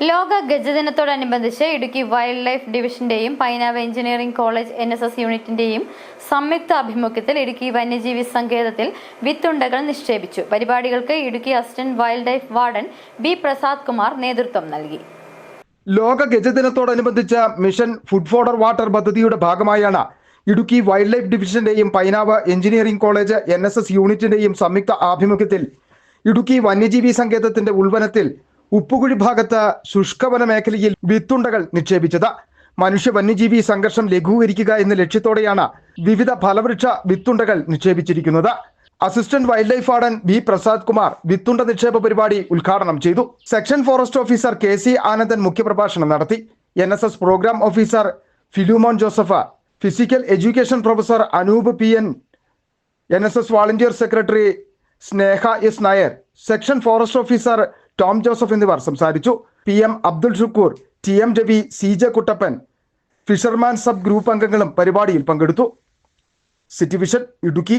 ലോക ഗജദിനത്തോടനുബന്ധിച്ച് Idukki wild life ഡിവിഷന്റെയും പൈനാവ് എഞ്ചിനീയറിംഗ് കോളേജ് NSS യൂണിറ്റിന്റെയും സംയുക്ത ആഭിമുഖ്യത്തിൽ ഇടുക്കി വന്യജീവി സങ്കേതത്തിൽ വിത്തുണ്ടകൾ നിക്ഷേപിച്ചു. പരിപാടികൾക്ക് Idukki assistant wild life warden B. Prasad Kumar നേതൃത്വം നൽകി. ലോക ഗജദിനത്തോടനുബന്ധിച്ച മിഷൻ ഫുഡ് ഫോർ വാട്ടർ പദ്ധതിയുടെ ഭാഗമായാണ് ഇടുക്കി വൈൽഡ് ലൈഫ് ഡിവിഷന്റെയും പൈനാവ് എഞ്ചിനീയറിംഗ് കോളേജ് NSS യൂണിറ്റിന്റെയും സംയുക്ത ആഭിമുഖ്യത്തിൽ ഇടുക്കി വന്യജീവി സങ്കേതത്തിന്റെ ഉൾവനത്തിൽ ഉപ്പുകുഴി ഭാഗത്ത് ശുഷ്കവന മേഖലയിൽ വിത്തുണ്ടകൾ നിക്ഷേപിച്ചത്. മനുഷ്യ വന്യജീവി സംഘർഷം ലഘൂകരിക്കുക എന്ന ലക്ഷ്യത്തോടെയാണ് വിവിധ ഫലവൃക്ഷ വിത്തുണ്ടകൾ നിക്ഷേപിച്ചിരിക്കുന്നത്. Assistant wild life warden B. Prasad Kumar വിത്തുണ്ട നിക്ഷേപ പരിപാടി ഉദ്ഘാടനം ചെയ്തു. Section forest officer KC Anandan മുഖ്യപ്രഭാഷണം നടത്തി. NSS programme officer Philomon Joseph, physical education professor Anoop PN, NSS volunteer secretary Sneha S. Nair, section forest officer Tom Joseph എന്നിവർ സംസാരിച്ചു. PM Abdul Shukoor, TM Ravi, CJ Kuttappan, fisherman sub group അംഗങ്ങളും പരിപാടിയിൽ പങ്കെടുത്തു. സിറ്റി വിഷൻ, ഇടുക്കി.